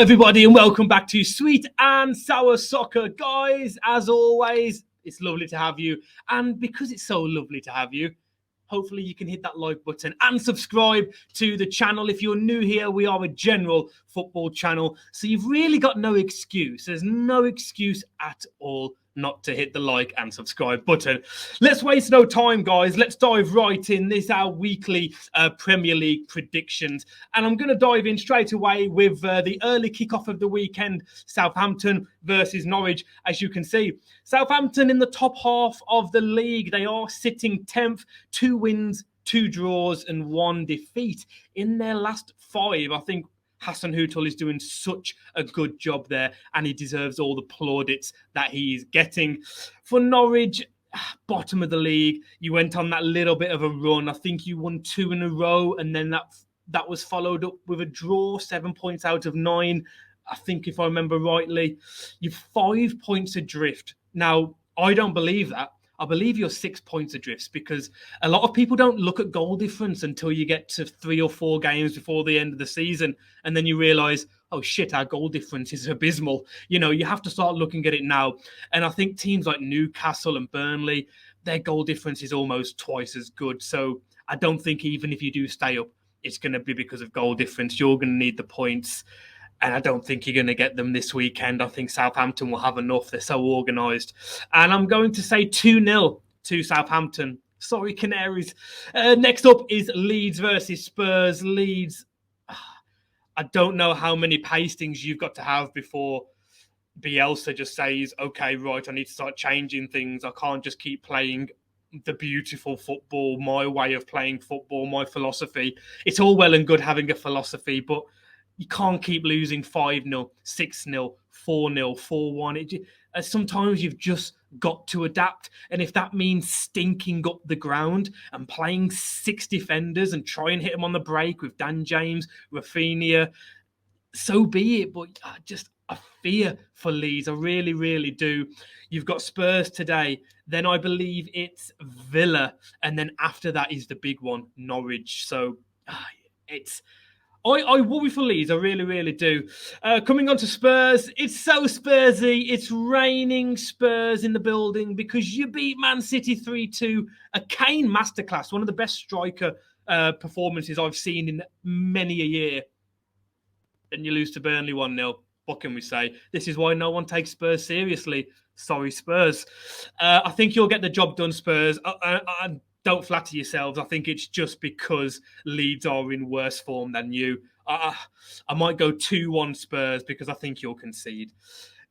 everybody, and welcome back to Sweet and Sour Soccer. Guys, as always, it's lovely to have you. And because it's so lovely to have you, hopefully you can hit that like button and subscribe to the channel. If you're new here, we are a general football channel, so you've really got no excuse. There's no excuse at all not to hit the like and subscribe button. Let's waste no time, guys. Let's dive right in. This is our weekly Premier League predictions. And I'm going to dive in straight away with the early kickoff of the weekend, Southampton versus Norwich. As you can see, Southampton in the top half of the league. They are sitting 10th, 2 wins, 2 draws and 1 defeat in their last 5. I think Hassan Hutel is doing such a good job there, and he deserves all the plaudits that he's getting. For Norwich, bottom of the league, you went on that little bit of a run. I think you won 2 in a row, and then that was followed up with a draw, 7 points out of 9. I think if I remember rightly, you're 5 points adrift. Now, I don't believe that. I believe you're 6 points adrift, because a lot of people don't look at goal difference until you get to 3 or 4 games before the end of the season. And then you realize, oh shit, our goal difference is abysmal. You know, you have to start looking at it now. And I think teams like Newcastle and Burnley, their goal difference is almost twice as good. So I don't think even if you do stay up, it's going to be because of goal difference. You're going to need the points. And I don't think you're going to get them this weekend. I think Southampton will have enough. They're so organised. And I'm going to say 2-0 to Southampton. Sorry, Canaries. Next up is Leeds versus Spurs. Leeds, I don't know how many pastings you've got to have before Bielsa just says, okay, right, I need to start changing things. I can't just keep playing the beautiful football, my way of playing football, my philosophy. It's all well and good having a philosophy, but you can't keep losing 5-0, 6-0, 4-0, 4-1. Sometimes you've just got to adapt. And if that means stinking up the ground and playing 6 defenders and try and hit them on the break with Dan James, Rafinha, so be it. But I fear for Leeds. I really, really do. You've got Spurs today. Then I believe it's Villa. And then after that is the big one, Norwich. So I worry for Leeds. I really, really do. Coming on to Spurs, it's so Spursy. It's raining Spurs in the building because you beat Man City 3-2. A Kane masterclass, one of the best striker performances I've seen in many a year. And you lose to Burnley 1-0. What can we say? This is why no one takes Spurs seriously. Sorry, Spurs. I think you'll get the job done, Spurs. Don't flatter yourselves. I think it's just because Leeds are in worse form than you. I might go 2-1 Spurs because I think you'll concede.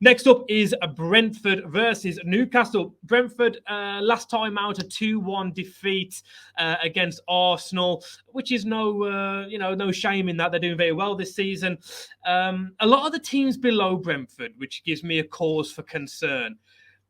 Next up is Brentford versus Newcastle. Brentford, last time out, a 2-1 defeat against Arsenal, which is no shame in that. They're doing very well this season. A lot of the teams below Brentford, which gives me a cause for concern.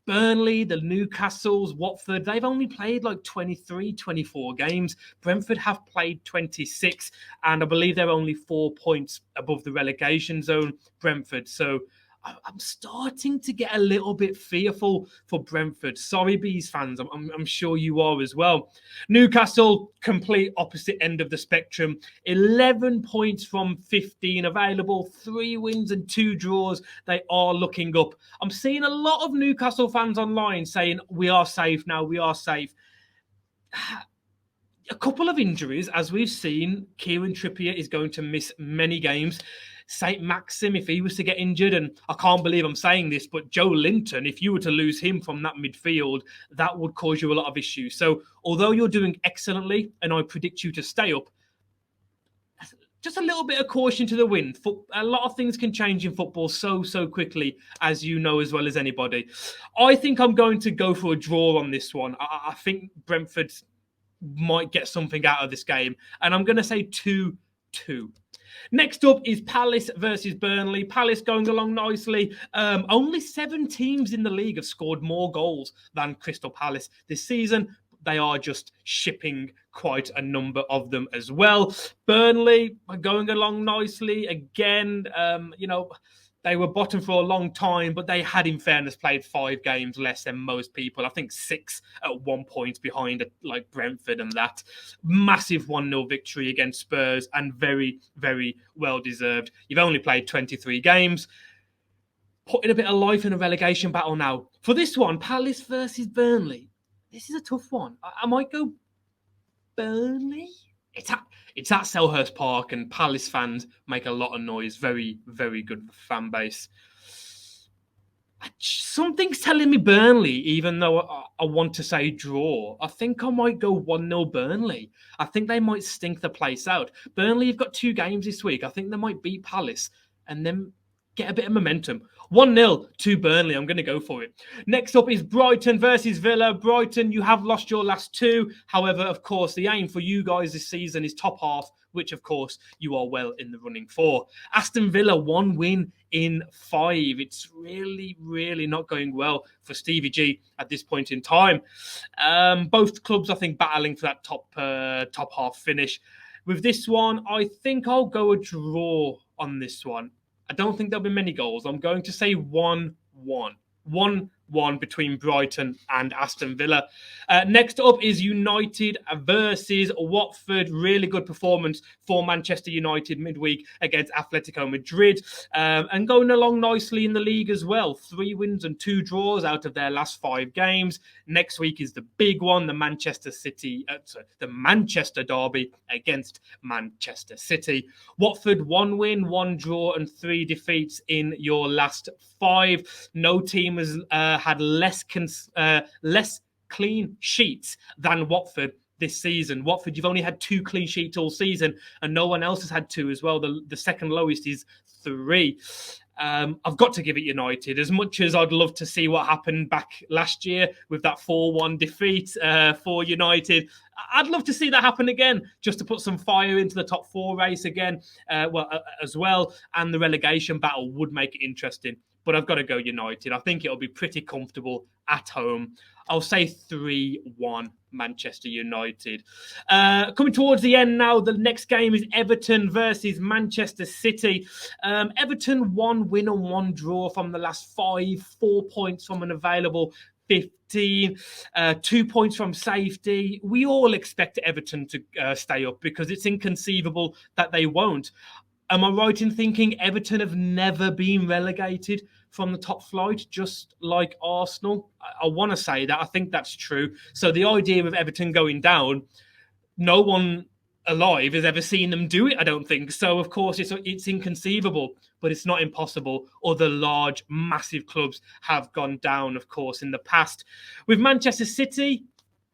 Burnley, the Newcastles, Watford, they've only played like 23, 24 games. Brentford have played 26, and I believe they're only 4 points above the relegation zone, Brentford. So I'm starting to get a little bit fearful for Brentford. Sorry, Bees fans. I'm sure you are as well. Newcastle, complete opposite end of the spectrum. 11 points from 15 available. 3 wins and 2 draws. They are looking up. I'm seeing a lot of Newcastle fans online saying, we are safe now. We are safe. A couple of injuries, as we've seen. Kieran Trippier is going to miss many games. St. Maxim, if he was to get injured, and I can't believe I'm saying this, but Joe Linton, if you were to lose him from that midfield, that would cause you a lot of issues. So although you're doing excellently, and I predict you to stay up, just a little bit of caution to the wind. A lot of things can change in football so quickly, as you know as well as anybody. I think I'm going to go for a draw on this one. I think Brentford might get something out of this game, and I'm going to say 2-2. Next up is Palace versus Burnley. Palace going along nicely. Only 7 teams in the league have scored more goals than Crystal Palace this season. They are just shipping quite a number of them as well. Burnley are going along nicely. Again, They were bottom for a long time, but they had, in fairness, played 5 games less than most people. I think 6 at one point behind like Brentford and that. Massive 1-0 victory against Spurs and very, very well deserved. You've only played 23 games. Putting a bit of life in a relegation battle now. For this one, Palace versus Burnley. This is a tough one. I might go Burnley. It's at Selhurst Park, and Palace fans make a lot of noise. Very, very good fan base. Something's telling me Burnley, even though I want to say draw. I think I might go 1-0 Burnley. I think they might stink the place out. Burnley have got 2 games this week. I think they might beat Palace and then get a bit of momentum. 1-0 to Burnley. I'm going to go for it. Next up is Brighton versus Villa. Brighton, you have lost your last 2. However, of course, the aim for you guys this season is top half, which, of course, you are well in the running for. Aston Villa, 1 win in 5. It's really, really not going well for Stevie G at this point in time. Both clubs, I think, battling for that top half finish. With this one, I think I'll go a draw on this one. I don't think there'll be many goals. I'm going to say 1-1. 1-1 between Brighton and Aston Villa. Next up is United versus Watford. Really good performance for Manchester United midweek against Atletico Madrid. And going along nicely in the league as well. 3 wins and 2 draws out of their last 5 games. Next week is the big one, the Manchester Derby against Manchester City. Watford, 1 win, 1 draw and 3 defeats in your last 5. No team has had less clean sheets than Watford this season. Watford, you've only had 2 clean sheets all season, and no one else has had 2 as well. The second lowest is 3. I've got to give it United. As much as I'd love to see what happened back last year with that 4-1 defeat for United, I'd love to see that happen again, just to put some fire into the top 4 race again, as well. And the relegation battle would make it interesting. But I've got to go United. I think it'll be pretty comfortable at home. I'll say 3-1 Manchester United. Coming towards the end now, the next game is Everton versus Manchester City. Everton, 1 win and 1 draw from the last 5, 4 points from an available 15, 2 points from safety. We all expect Everton to stay up because it's inconceivable that they won't. Am I right in thinking Everton have never been relegated from the top flight, just like Arsenal? I want to say that. I think that's true. So the idea of Everton going down, no one alive has ever seen them do it, I don't think. So, of course, it's inconceivable, but it's not impossible. Other large, massive clubs have gone down, of course, in the past. With Manchester City,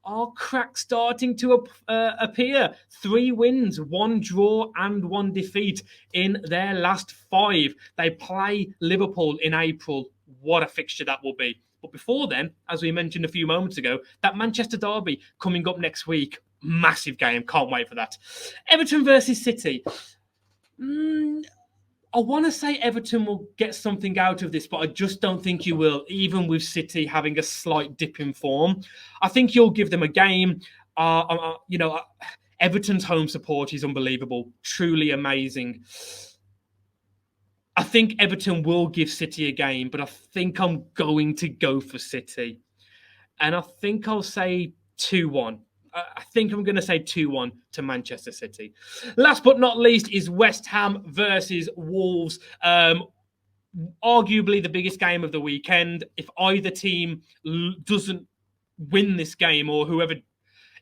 are cracks starting to appear? 3 wins, 1 draw and 1 defeat in their last 5. They play Liverpool in April. What a fixture that will be. But before then, as we mentioned a few moments ago, that Manchester Derby coming up next week. Massive game. Can't wait for that. Everton versus City. I want to say Everton will get something out of this, but I just don't think you will, even with City having a slight dip in form. I think you'll give them a game. Everton's home support is unbelievable, truly amazing. I think Everton will give City a game, but I think I'm going to go for City. And I think I'll say 2-1. I think I'm going to say 2-1 to Manchester City. Last but not least is West Ham versus Wolves. Arguably the biggest game of the weekend. If either team doesn't win this game, or whoever,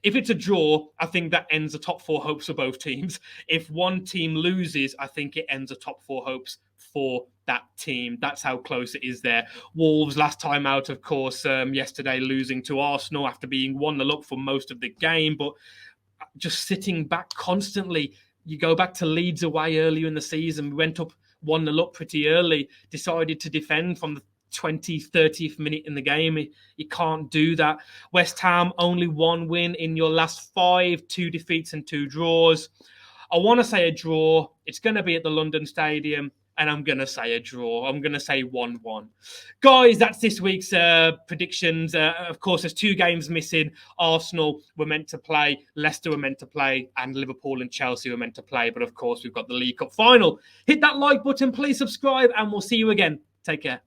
if it's a draw, I think that ends the top 4 hopes for both teams. If one team loses, I think it ends the top 4 hopes for that team. That's how close it is there. Wolves last time out, of course, yesterday losing to Arsenal after being 1-0 up for most of the game, but just sitting back constantly. You go back to Leeds away earlier in the season, we went up 1-0 up pretty early, decided to defend from the 20th, 30th minute in the game. You can't do that. West Ham, only 1 win in your last 5, 2 defeats and 2 draws. I want to say a draw. It's going to be at the London Stadium. and I'm going to say a draw. I'm going to say 1-1. Guys, that's this week's predictions. Of course, there's 2 games missing. Arsenal were meant to play, Leicester were meant to play, and Liverpool and Chelsea were meant to play. But of course, we've got the League Cup final. Hit that like button, please subscribe, and we'll see you again. Take care.